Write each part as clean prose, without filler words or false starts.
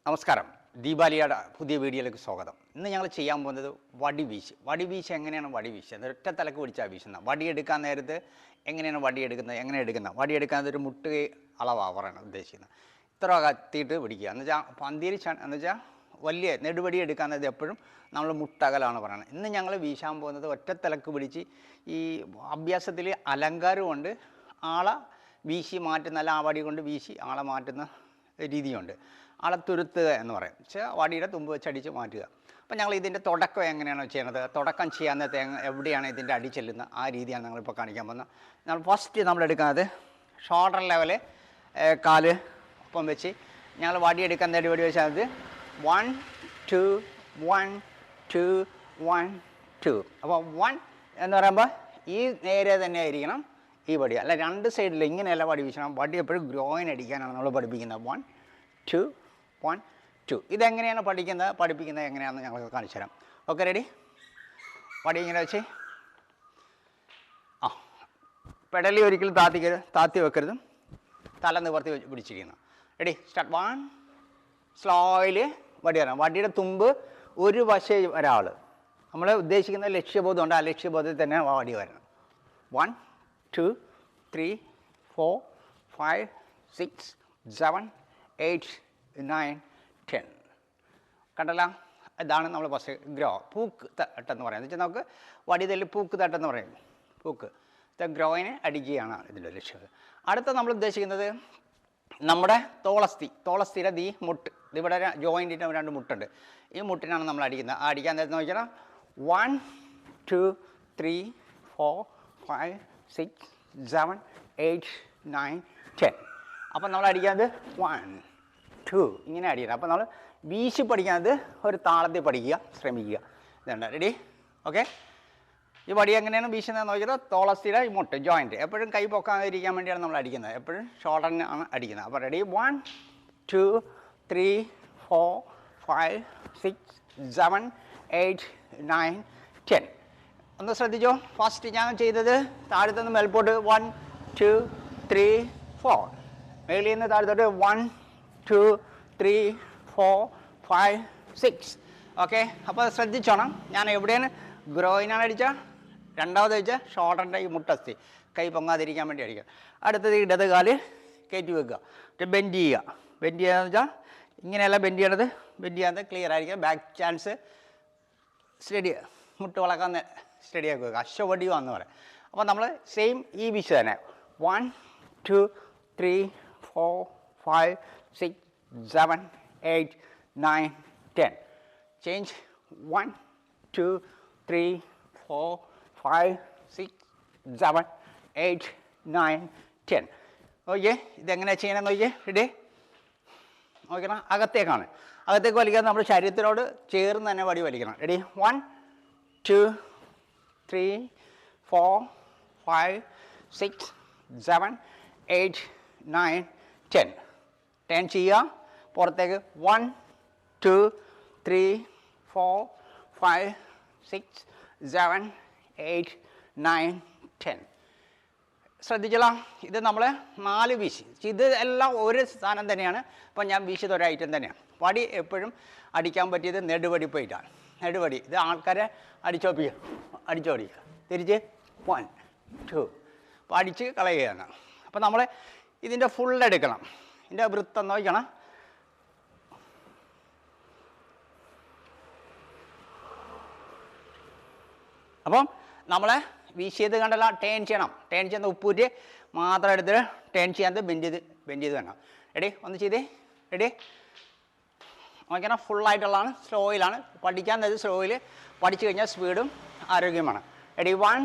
നമസ്കാരം. ദീപാലിയുടെ പുതിയ വീഡിയോയിലേക്ക് സ്വാഗതം. ഇന്ന് ഞങ്ങൾ ചെയ്യാൻ പോകുന്നത് വടിവീശ്. വടിവീശ് എങ്ങനെയാണ് വടിവീശ്? ഒറ്റ തലക്ക് പിടിച്ചാൽ വീശുന്നത്. വടിയെടുക്കാൻ നേരത്ത് എങ്ങനെയാണ് വടിയെടുക്കുന്നത്? വടിയെടുക്കാൻ ഒരു മുട്ട് അളവാണ് പറയണം ഉദ്ദേശിക്കുന്നത്. ഇത്ര കത്തിയിട്ട് പിടിക്കുക എന്ന് വെച്ചാൽ പന്തിയിൽ എന്ന് വെച്ചാൽ വലിയ നെടുവടി എടുക്കാൻ നേരത്ത് എപ്പോഴും നമ്മൾ മുട്ടകലാണ് പറയുന്നത്. ഇന്ന് ഞങ്ങൾ വീശാൻ പോകുന്നത് ഒറ്റ തലക്ക് പിടിച്ച് ഈ അഭ്യാസത്തിൽ അലങ്കാരമുണ്ട്. ആളെ വീശി മാറ്റുന്ന ആ വടി കൊണ്ട് വീശി ആളെ മാറ്റുന്ന രീതിയുണ്ട്. ആളെ തുരുത്തുക എന്ന് പറയും. പക്ഷേ വടിയുടെ തുമ്പ് വെച്ചടിച്ച് മാറ്റുക. അപ്പോൾ ഞങ്ങൾ ഇതിൻ്റെ തുടക്കം എങ്ങനെയാണോ ചെയ്യുന്നത്, തുടക്കം ചെയ്യാൻ എവിടെയാണ് ഇതിൻ്റെ അടി ചെല്ലുന്നത്, ആ രീതിയാണ് ഞങ്ങളിപ്പോൾ കാണിക്കാൻ പോകുന്നത്. നമ്മൾ ഫസ്റ്റ് നമ്മളെടുക്കുന്നത് ഷോൾഡർ ലെവല് കാല് ഒപ്പം വെച്ച് ഞങ്ങൾ വടിയെടുക്കാൻ നെടുവടി വെച്ചാൽ 1 2 1 2 1 2. അപ്പോൾ 1 എന്ന് പറയുമ്പോൾ ഈ നേരെ തന്നെ ആയിരിക്കണം ഈ വടി. അല്ല രണ്ട് സൈഡിൽ ഇങ്ങനെയല്ല വടി വീശണം. വടി എപ്പോഴും ഗ്രോയിൻ അടിക്കാനാണ് നമ്മൾ പഠിപ്പിക്കുന്നത്. 1 2 1 2. ഇതെങ്ങനെയാണ് പഠിപ്പിക്കുന്നത് എങ്ങനെയാണെന്ന് ഞങ്ങൾക്ക് കാണിച്ചു തരാം. Okay, ready? വടി ഇങ്ങനെ വെച്ച് പെടലി ഒരിക്കലും താത്തി വെക്കരുതും, തല നിവർത്തി പിടിച്ചിരിക്കണം. Ready, start. 1 സ്ലോയിൽ വടി വരണം. വടിയുടെ തുമ്പ് ഒരു വശം ഒരാൾ നമ്മൾ ഉദ്ദേശിക്കുന്ന ലക്ഷ്യബോധമുണ്ട്. ആ ലക്ഷ്യബോധത്തിൽ തന്നെ വടി വരണം. 1 2 3 4 5 6 7 8 9 10. കണ്ടല്ല, ഇതാണ് നമ്മൾ ഫസ്റ്റ് പൂക്ക് തട്ടെന്ന് പറയുന്നത്. വെച്ചാൽ നമുക്ക് വടിതല്ലി പൂക്ക് തട്ടെന്ന് പറയും. പൂക്ക് ഗ്രോയിനെ അടിക്കുകയാണ് ഇതിൻ്റെ ലക്ഷ്യം. അടുത്ത നമ്മൾ ഉദ്ദേശിക്കുന്നത് നമ്മുടെ തോളസ്ഥിയുടെ ഈ മുട്ട്, ഇവിടെ ജോയിൻറ്റിൻ്റെ 2 മുട്ടുണ്ട്. ഈ മുട്ടിനാണ് നമ്മൾ അടിക്കുന്നത്. അടിക്കാൻ നേരത്തെ നോക്കിയാൽ 1 2 3 4 5 6 7 8 9 10. അപ്പം നമ്മൾ അടിക്കുന്നത് 1 2 ഇങ്ങനെ അടിക്കണം. അപ്പോൾ നമ്മൾ വീശി പഠിക്കുന്നത് ഒരു താളത്തിൽ പഠിക്കുക ശ്രമിക്കുക. ഇതുണ്ട്. റെഡി? ഓക്കെ. ഈ വടി എങ്ങനെയാണ് വീശുന്നതെന്ന് നോക്കിയാൽ തോളസ്ഥിയുടെ മുട്ട് ജോയിൻറ്റ് എപ്പോഴും കൈ പൊക്കാതിരിക്കാൻ വേണ്ടിയാണ് നമ്മൾ അടിക്കുന്നത്. എപ്പോഴും ഷോൾഡറിനാണ് അടിക്കുന്നത്. അപ്പോൾ റെഡി? 1 2 3 4 5 6 7 8 9 10. ഒന്ന് ശ്രദ്ധിച്ചോ. ഫസ്റ്റ് ഞാൻ ചെയ്തത് താഴത്തുനിന്ന് മേൽപോട്ട് 1 2 3 4. മേളിൽ നിന്ന് താഴത്തോട്ട് 1 2 3 4 5 6. ഓക്കെ. അപ്പോൾ ശ്രദ്ധിച്ചോണം. ഞാൻ എവിടെയാണ് ഗ്രോയിനാണ് അടിച്ചാൽ, രണ്ടാമത് വെച്ചാൽ ഷോൾഡറിൻ്റെ ഈ മുട്ടസ്ഥി കൈ പൊങ്ങാതിരിക്കാൻ വേണ്ടി അടിക്കുക. അടുത്തത് ഇടത് കാല് കയറ്റി വെക്കുക. ബെൻഡ് ചെയ്യുക. ബെൻഡ് ചെയ്യുകയെന്ന് വെച്ചാൽ ഇങ്ങനെയല്ല ബെൻഡ് ചെയ്യണത്. ബെൻഡ് ചെയ്യാതെ ക്ലിയർ ആയിരിക്കുക. ബാക്ക് ചാൻസ് സ്റ്റഡി, മുട്ട് വളക്കാൻ സ്റ്റഡി ആക്കി വെക്കുക. അശ്വവടിയാന്ന് പറയാം. അപ്പോൾ നമ്മൾ സെയിം ഈ വിഷ് തന്നെ 1 2 3 4 5 6 7 8 9 10. ചേഞ്ച് 1 2 3 4 5 6 7 8 9 10. ഓക്കെ, ഇതെങ്ങനെ ചെയ്യണമെന്ന് നോക്കിയേ. റെഡി? നോക്കണം. അകത്തേക്ക് വലിക്കാൻ നമ്മൾ ശരീരത്തിനോട് ചേർന്ന് തന്നെ വടി വലിക്കണം. റെഡി? 1 2 3 4 5 6 7 8 9 10. ടേൺ ചെയ്യുക പുറത്തേക്ക്. 1 2 3 4 5 6 7 8 9 10. ശ്രദ്ധിച്ചല്ലോ. ഇത് നമ്മൾ 4 വീശി. ഇത് എല്ലാം ഒരു സ്ഥാനം തന്നെയാണ്. അപ്പോൾ ഞാൻ വീശിയത് ഒരു ഐറ്റം തന്നെയാണ്. വടി എപ്പോഴും അടിക്കാൻ പറ്റിയത് നെടുവടി പോയിട്ടാണ്. നെടുവടി ഇത് ആൾക്കാരെ അടിച്ചോടിക്കുക. തിരിച്ച് 1 2 അപ്പോൾ അടിച്ച് കളയുകയാണ്. അപ്പോൾ നമ്മൾ ഇതിൻ്റെ ഫുൾ എടുക്കണം. ഇതിൻ്റെ വൃത്തം നോക്കണം. അപ്പം നമ്മളെ വീശിയത് കണ്ടല്ല, ടേൺ ചെയ്യണം. ടേൺ ചെയ്യുന്ന ഉപ്പൂറ്റ് മാത്രം എടുത്തിട്ട് ടേൺ ചെയ്യാതെ ബെൻഡ് ചെയ്ത് വേണം. റെഡി? ഒന്ന് ചെയ്തേ. റെഡി? നോക്കണം. ഫുള്ളായിട്ടുള്ളതാണ്. സ്ലോയിലാണ് പഠിക്കാൻ. അത് സ്ലോയിൽ പഠിച്ചു കഴിഞ്ഞാൽ സ്പീഡും ആരോഗ്യമാണ്. റെഡി? 1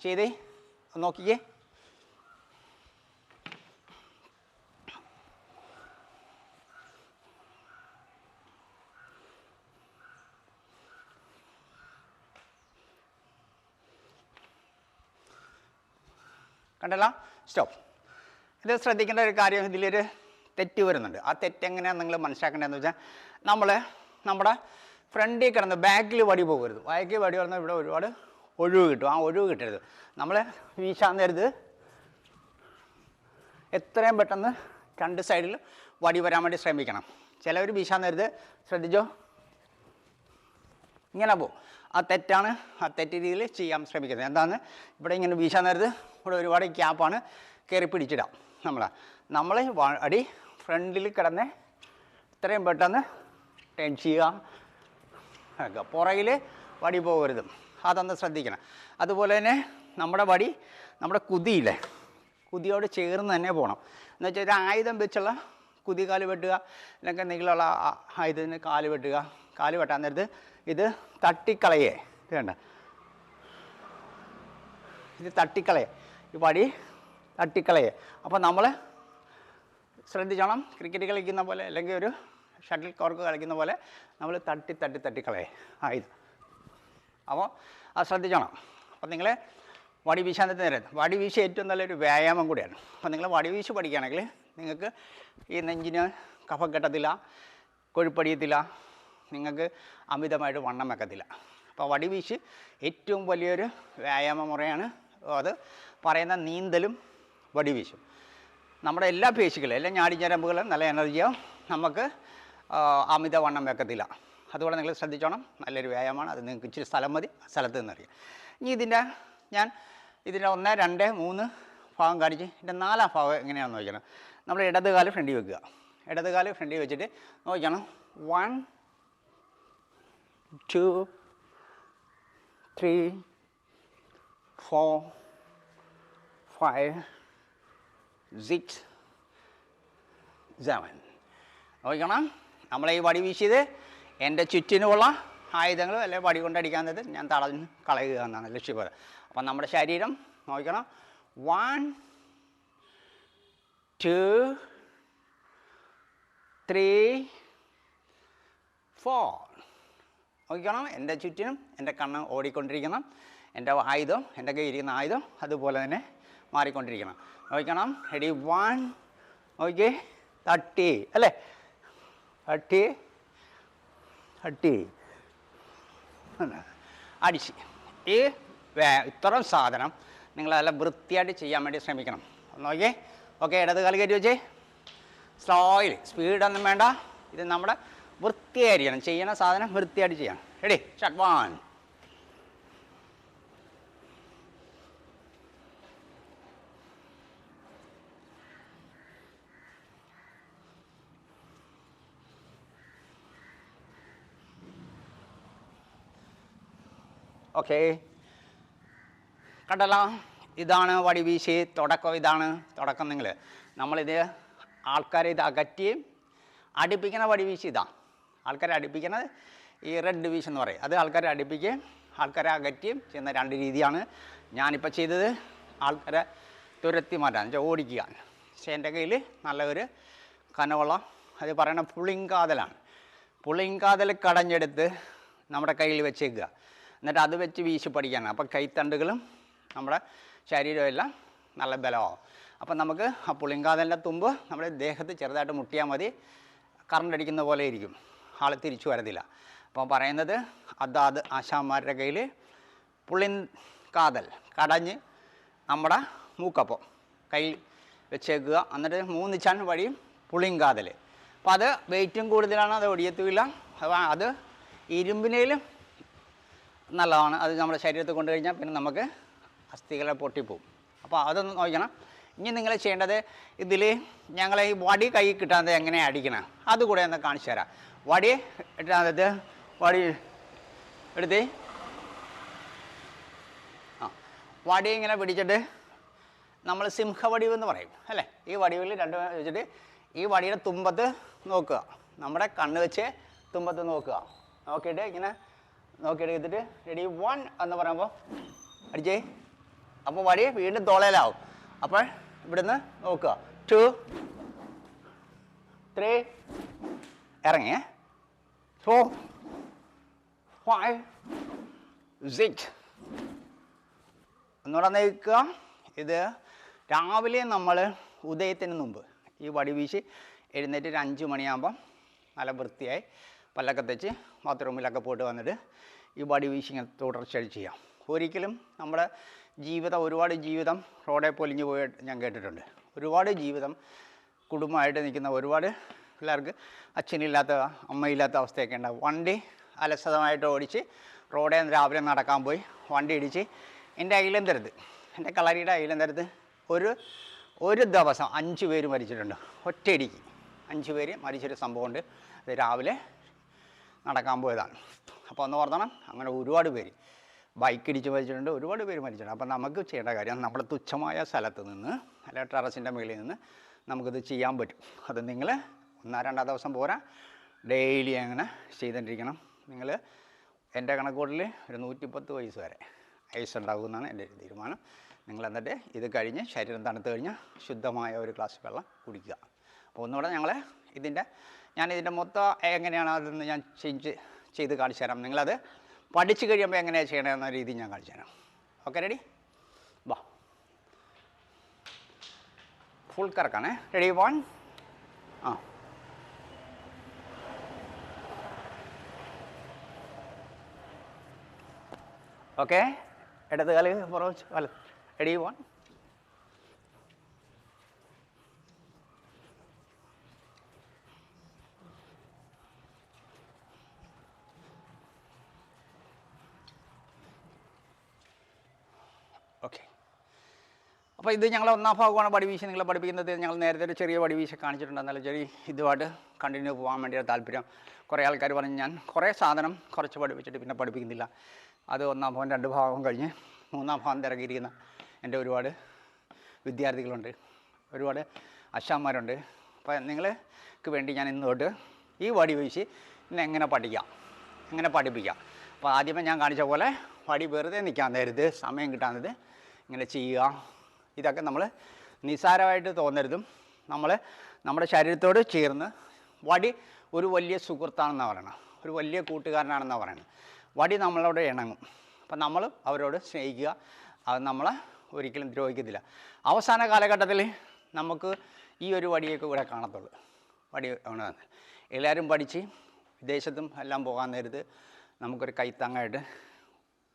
ചെയ്തേ. നോക്കിക്കേ. കണ്ടല്ലോ. സ്റ്റോപ്പ്. ഇത് ശ്രദ്ധിക്കേണ്ട ഒരു കാര്യം, ഇതിലൊരു തെറ്റ് വരുന്നുണ്ട്. ആ തെറ്റെങ്ങനെയാണ് നിങ്ങൾ മനസ്സിലാക്കേണ്ടതെന്ന് വെച്ചാൽ നമ്മുടെ ഫ്രണ്ടിൽ കിടന്ന് ബാക്കിൽ വടി പോകരുത്. ബാക്കിൽ വടി വന്നാൽ ഇവിടെ ഒരുപാട് ഒഴിവ് കിട്ടും. ആ ഒഴിവ് കിട്ടരുത്. നമ്മൾ വീശാൻ നേരത്ത് എത്രയും പെട്ടെന്ന് രണ്ട് സൈഡിൽ വടി വരാൻ വേണ്ടി ശ്രമിക്കണം. ചിലവർ വീശാൻ നേരത്ത് ശ്രദ്ധിച്ചോ, ഇങ്ങനെ പോകും. ആ തെറ്റാണ്. ആ തെറ്റ് രീതിയിൽ ചെയ്യാൻ ശ്രമിക്കുന്നത്. എന്താണ്, ഇവിടെ ഇങ്ങനെ വീശാൻ നേരത്ത് ഇവിടെ ഒരുപാട് ഗ്യാപ്പാണ്, കയറി പിടിച്ചിടാം. നമ്മൾ അടി ഫ്രണ്ടിൽ കിടന്ന് ഇത്രയും പെട്ടെന്ന് ടേൺ ചെയ്യുക. പുറകിൽ വടി പോകരുത്, അതൊന്ന് ശ്രദ്ധിക്കണം. അതുപോലെ തന്നെ നമ്മുടെ വടി നമ്മുടെ കുതിയില്ലേ, കുതിയോട് ചേർന്ന് തന്നെ പോകണം. എന്ന് വെച്ചാൽ ഒരു ആയുധം വെച്ചുള്ള കുതികാല് വെട്ടുക, അല്ലെങ്കിൽ എന്തെങ്കിലുമുള്ള ആയുധത്തിന് കാല് വെട്ടുക. കാല് വെട്ടാൻ നേരത്ത് ഇത് തട്ടിക്കളയേ, ഇത് വേണ്ട, ഇത് തട്ടിക്കളയേ, ഈ വടി തട്ടിക്കളയേ. അപ്പോൾ നമ്മൾ ശ്രദ്ധിച്ചോണം, ക്രിക്കറ്റ് കളിക്കുന്ന പോലെ അല്ലെങ്കിൽ ഒരു ഷട്ടിൽ കോർക്ക് കളിക്കുന്ന പോലെ നമ്മൾ തട്ടിക്കളയേ ആയുധം. അപ്പോൾ അത് ശ്രദ്ധിച്ചോണം. അപ്പോൾ നിങ്ങൾ വടി വീശാൻ നേരം, വടി വീശി ഏറ്റവും നല്ലൊരു വ്യായാമം കൂടിയാണ്. അപ്പോൾ നിങ്ങൾ വടി വീശി പഠിക്കുകയാണെങ്കിൽ നിങ്ങൾക്ക് ഈ നെഞ്ചിന് കഫം കെട്ടത്തില്ല, കൊഴുപ്പടിയത്തില്ല, നിങ്ങൾക്ക് അമിതമായിട്ട് വണ്ണം വെക്കത്തില്ല. അപ്പോൾ വടി വീശി ഏറ്റവും വലിയൊരു വ്യായാമ മുറയാണ് അത്. പറയുന്ന നീന്തലും വടി വീശും. നമ്മുടെ എല്ലാ പേശികളും, എല്ലാ ഞാടിഞ്ഞരമ്പുകളും നല്ല എനർജിയാവും, നമുക്ക് അമിത വണ്ണം വെക്കത്തില്ല. അതുപോലെ നിങ്ങൾ ശ്രദ്ധിച്ചോണം, നല്ലൊരു വ്യായാമമാണ്. അത് നിങ്ങൾക്ക് ഇച്ചിരി സ്ഥലം മതി, സ്ഥലത്ത് നിന്നറിയാം. ഇനി ഇതിൻ്റെ 1, 2, 3 ഭാഗം കാണിച്ച് ഇതിൻ്റെ 4ാം ഭാഗം എങ്ങനെയാണെന്ന് നോക്കണം. നമ്മൾ ഇടതുകാല് ഫ്രണ്ടിൽ വെക്കുക. ഇടതുകാല് ഫ്രണ്ടിൽ വെച്ചിട്ട് നോക്കണം. 1, 2, 3, 4, 5, 6, 7 നോക്കണം. നമ്മളെ ഈ വടി വീശിയത് എൻ്റെ ചുറ്റിനുമുള്ള ആയുധങ്ങൾ അല്ലെങ്കിൽ വടി കൊണ്ടടിക്കാത്തത് ഞാൻ തടഞ്ഞ് കളയുക എന്നാണ് ലക്ഷ്യപോലെ. അപ്പം നമ്മുടെ ശരീരം നോക്കണം. 1, 2, 3, 4 നോക്കണം. എൻ്റെ ചുറ്റിനും എൻ്റെ കണ്ണ് ഓടിക്കൊണ്ടിരിക്കണം. എൻ്റെ ആയുധം, എൻ്റെ കയ്യിരിക്കുന്ന ആയുധം അതുപോലെ തന്നെ മാറിക്കൊണ്ടിരിക്കണം. നോക്കണം. റെഡി, 1, ഓക്കെ, തട്ടി അല്ലേ, തട്ടി അടിച്ച്. ഈ ഇത്തരം സാധനം നിങ്ങൾ നല്ല വൃത്തിയായിട്ട് ചെയ്യാൻ വേണ്ടി ശ്രമിക്കണം. നോക്കിയേ, ഓക്കെ, ഇടത് കാല് കയറ്റി വെച്ചേ, സ്ലോയിൽ, സ്പീഡൊന്നും വേണ്ട. ഇത് നമ്മുടെ വൃത്തിയായിരിക്കണം, ചെയ്യുന്ന സാധനം വൃത്തിയായിട്ട് ചെയ്യണം. Ready, start. 1, ഓക്കെ, കണ്ടല്ലോ. ഇതാണ് വടി വീശി തുടക്കം. ഇതാണ് തുടക്കം. നമ്മളിത് ആൾക്കാരെ ഇത് അകറ്റിയും അടുപ്പിക്കുന്ന വടി വീശി ഇതാണ്. ആൾക്കാരെ അടുപ്പിക്കുന്നത് ഈ റെഡ് വീശ് എന്ന് പറയും. അത് ആൾക്കാരെ അടുപ്പിക്കുകയും ആൾക്കാരെ അകറ്റിയും ചെയ്യുന്ന 2 രീതിയാണ്. ഞാനിപ്പോൾ ചെയ്തത് ആൾക്കാരെ തുരത്തി മാറ്റാൻ, എന്നുവെച്ചാൽ ഓടിക്കുക. പക്ഷേ എൻ്റെ കയ്യിൽ നല്ല ഒരു കനവുള്ള, അത് പറയുന്ന പുളിങ്കാതലാണ്. പുളിങ്കാതൽ കടഞ്ഞെടുത്ത് നമ്മുടെ കയ്യിൽ വെച്ചേക്കുക. എന്നിട്ട് അത് വെച്ച് വീശി പഠിക്കാനാണ്. അപ്പം കൈത്തണ്ടുകളും നമ്മുടെ ശരീരവും എല്ലാം നല്ല ബലമാവും. അപ്പം നമുക്ക് ആ പുളിങ്കാതലിൻ്റെ തുമ്പ് നമ്മുടെ ദേഹത്ത് ചെറുതായിട്ട് മുട്ടിയാൽ മതി, കറണ്ട് അടിക്കുന്ന പോലെ ഇരിക്കും, ആൾ തിരിച്ചു വരത്തില്ല. അപ്പം പറയുന്നത് അതാത് ആശാന്മാരുടെ കയ്യിൽ പുളിങ്കാതൽ കടഞ്ഞ് നമ്മുടെ മൂക്കപ്പം കയ്യിൽ വെച്ചേക്കുക. എന്നിട്ട് 3 ചാൻ വഴിയും പുളിങ്കാതൽ. അപ്പം അത് വെയിറ്റും കൂടുതലാണ്, അത് ഒടിയത്തുമില്ല. അത് ഇരുമ്പിനേലും നല്ലതാണ്. അത് നമ്മുടെ ശരീരത്തിൽ കൊണ്ടു കഴിഞ്ഞാൽ പിന്നെ നമുക്ക് അസ്ഥികളെ പൊട്ടിപ്പോവും. അപ്പോൾ അതൊന്ന് നോക്കണം. ഇനി നിങ്ങൾ ചെയ്യേണ്ടത്, ഇതിൽ ഞങ്ങൾ ഈ വടി കൈ കിട്ടാതെ എങ്ങനെയാണ് അടിക്കണം അതുകൂടെ ഒന്ന് കാണിച്ചു തരാം. വടി ഇട്ടാതെ വടി എടുത്ത് വടി ഇങ്ങനെ പിടിച്ചിട്ട് നമ്മൾ സിംഹവടി എന്ന് പറയും അല്ലേ. ഈ വടികളിൽ 2 വെച്ചിട്ട് ഈ വടിയുടെ തുമ്പത്ത് നോക്കുക, നമ്മുടെ കണ്ണ് വെച്ച് തുമ്പത്ത് നോക്കുക. നോക്കിയിട്ട് ഇങ്ങനെ നോക്കിയിട്ട് എടുത്തിട്ട് റെഡി 1 എന്ന് പറയുമ്പോൾ അടിച്ചേ. അപ്പോൾ വടി വീണ്ടും തോളയിലാവും. അപ്പോൾ ഇവിടുന്ന് നോക്കുക 2, 3 ഇറങ്ങി 4, 5, 6 ഒന്നുകൂടെ നിൽക്കുക. ഇത് രാവിലെ നമ്മൾ ഉദയത്തിന് മുമ്പ് ഈ വടി വീശി എഴുന്നേറ്റ് ഒരു 5 മണിയാകുമ്പം നല്ല വൃത്തിയായി പല്ലൊക്കെ തെച്ച് ബാത്റൂമിലൊക്കെ പോയിട്ട് വന്നിട്ട് ഈ വടി വീശി ഇങ്ങനെ തുടർച്ചയായി ചെയ്യാം. ഒരിക്കലും നമ്മുടെ ജീവിതം, ഒരുപാട് ജീവിതം റോഡെ പൊലിഞ്ഞു പോയിട്ട് ഞാൻ കേട്ടിട്ടുണ്ട്. ഒരുപാട് ജീവിതം കുടുംബമായിട്ട് നിൽക്കുന്ന ഒരുപാട് പിള്ളേർക്ക് അച്ഛനില്ലാത്ത അമ്മയില്ലാത്ത അവസ്ഥയൊക്കെ ഉണ്ടാവും. വണ്ടി അലസതമായിട്ട് ഓടിച്ച് റോഡിൽ നിന്ന് രാവിലെ നടക്കാൻ പോയി വണ്ടി ഇടിച്ച് എൻ്റെ അയിലന്തരത്ത്, എൻ്റെ കളരിയുടെ അയിലന്തരത്ത് ഒരു ദിവസം 5 പേര് മരിച്ചിട്ടുണ്ട്. ഒറ്റയടിക്ക് 5 പേര് മരിച്ചൊരു സംഭവമുണ്ട്. അത് രാവിലെ നടക്കാൻ പോയതാണ്. അപ്പോൾ ഒന്ന് ഓർത്തണം, അങ്ങനെ ഒരുപാട് പേര് ബൈക്ക് ഇടിച്ച് മരിച്ചിട്ടുണ്ട്, ഒരുപാട് പേര് മരിച്ചിട്ടുണ്ട്. അപ്പം നമുക്ക് ചെയ്യേണ്ട കാര്യം നമ്മൾ തുച്ഛമായ സ്ഥലത്ത് നിന്ന് അല്ല ടെറസിൻ്റെ മുകളിൽ നിന്ന് നമുക്കിത് ചെയ്യാൻ പറ്റും. അത് നിങ്ങൾ 1-2 ദിവസം പോരാ, ഡെയിലി അങ്ങനെ ചെയ്തുകൊണ്ടിരിക്കണം. നിങ്ങൾ എൻ്റെ കണക്കൂട്ടിൽ ഒരു 110 വയസ്സ് വരെ ആയുസ് ഉണ്ടാകുമെന്നാണ് എൻ്റെ ഒരു തീരുമാനം. നിങ്ങൾ എന്നിട്ട് ഇത് കഴിഞ്ഞ് ശരീരം തണുത്ത് കഴിഞ്ഞാൽ ശുദ്ധമായ ഒരു ഗ്ലാസ് വെള്ളം കുടിക്കുക. അപ്പോൾ ഒന്നുകൂടെ ഞാനിതിൻ്റെ മൊത്തം എങ്ങനെയാണ് അതെന്ന് ഞാൻ ചെയ്ത് കാണിച്ചു തരാം. നിങ്ങളത് പഠിച്ചു കഴിയുമ്പോൾ എങ്ങനെയാണ് ചെയ്യണമെന്ന രീതി ഞാൻ കാണിച്ചു തരാം. Okay, ready? വാ, ഫുൾ കറക്കാണേ. റെഡി? 1 ഓക്കെ. ഇടത് കാല് പുറത്ത് വല. റെഡി? 1 ഓക്കെ. അപ്പോൾ ഇത് ഞങ്ങൾ 1-ാം ഭാഗമാണ് വടിവീശ നിങ്ങളെ പഠിപ്പിക്കുന്നത്. ഞങ്ങൾ നേരത്തെ ഒരു ചെറിയ വടിവീശ കാണിച്ചിട്ടുണ്ട്. എന്നാലും ഇതുമായിട്ട് കണ്ടിന്യൂ പോകാൻ വേണ്ടിയാണ് താല്പര്യം. കുറേ ആൾക്കാർ പറഞ്ഞ് ഞാൻ കുറേ സാധനം കുറച്ച് പഠിപ്പിച്ചിട്ട് പിന്നെ പഠിപ്പിക്കുന്നില്ല. അത് 1-ാം ഭാഗം 2 ഭാഗം കഴിഞ്ഞ് 3-ാം ഭാഗം തിരക്കിയിരിക്കുന്ന എൻ്റെ ഒരുപാട് വിദ്യാർത്ഥികളുണ്ട്, ഒരുപാട് അച്ഛന്മാരുണ്ട്. അപ്പോൾ നിങ്ങൾക്ക് വേണ്ടി ഞാൻ ഇന്ന് തൊട്ട് ഈ വടിവീശി എങ്ങനെ പഠിപ്പിക്കാം. അപ്പോൾ ആദ്യമേ ഞാൻ കാണിച്ച പോലെ വടി വെറുതെ നിൽക്കാൻ നേരത്ത്, സമയം കിട്ടാൻ ഇങ്ങനെ ചെയ്യുക. ഇതൊക്കെ നമ്മൾ നിസ്സാരമായിട്ട് തോന്നരുതും. നമ്മുടെ ശരീരത്തോട് ചേർന്ന് വടി ഒരു വലിയ സുഹൃത്താണെന്നാണ് പറയണം, ഒരു വലിയ കൂട്ടുകാരനാണെന്നാണ് പറയുന്നത്. വടി നമ്മളോട് ഇണങ്ങും. അപ്പം നമ്മൾ അവരോട് സ്നേഹിക്കുക. അത് നമ്മളെ ഒരിക്കലും ദ്രോഹിക്കത്തില്ല. അവസാന കാലഘട്ടത്തിൽ നമുക്ക് ഈ ഒരു വടിയൊക്കെ ഇവിടെ കാണത്തുള്ളൂ. വടി ആണ് എല്ലാവരും പഠിച്ച് വിദേശത്തും എല്ലാം പോകാൻ നേരത്ത് നമുക്കൊരു കൈത്താങ്ങായിട്ട്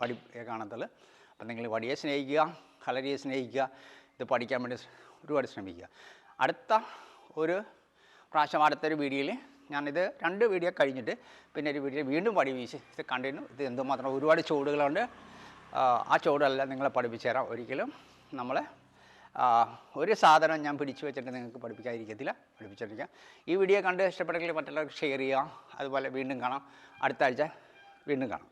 വടി കാണത്തുള്ളൂ. അപ്പം നിങ്ങൾ വടിയെ സ്നേഹിക്കുക, കളരിയെ സ്നേഹിക്കുക. ഇത് പഠിക്കാൻ വേണ്ടി ഒരുപാട് ശ്രമിക്കുക. ഒരു പ്രാവശ്യം അടുത്തൊരു വീഡിയോയിൽ ഞാനിത് 2 വീഡിയോ കഴിഞ്ഞിട്ട് പിന്നെ ഒരു വീഡിയോ വീണ്ടും വടി വീശി ഇത് കണ്ടിന്യൂ. ഇത് എന്തുമാത്രം ഒരുപാട് ചുവടുകളുണ്ട്. ആ ചുവടെല്ലാം നിങ്ങളെ പഠിപ്പിച്ചു തരാം. ഒരിക്കലും ഒരു സാധനം ഞാൻ പിടിച്ചു വെച്ചിട്ട് നിങ്ങൾക്ക് പഠിപ്പിച്ചിരിക്കാം. ഈ വീഡിയോ കണ്ട് ഇഷ്ടപ്പെട്ടെങ്കിൽ മറ്റുള്ളവർക്ക് ഷെയർ ചെയ്യുക. അതുപോലെ വീണ്ടും കാണാം, അടുത്ത ആഴ്ച വീണ്ടും കാണാം.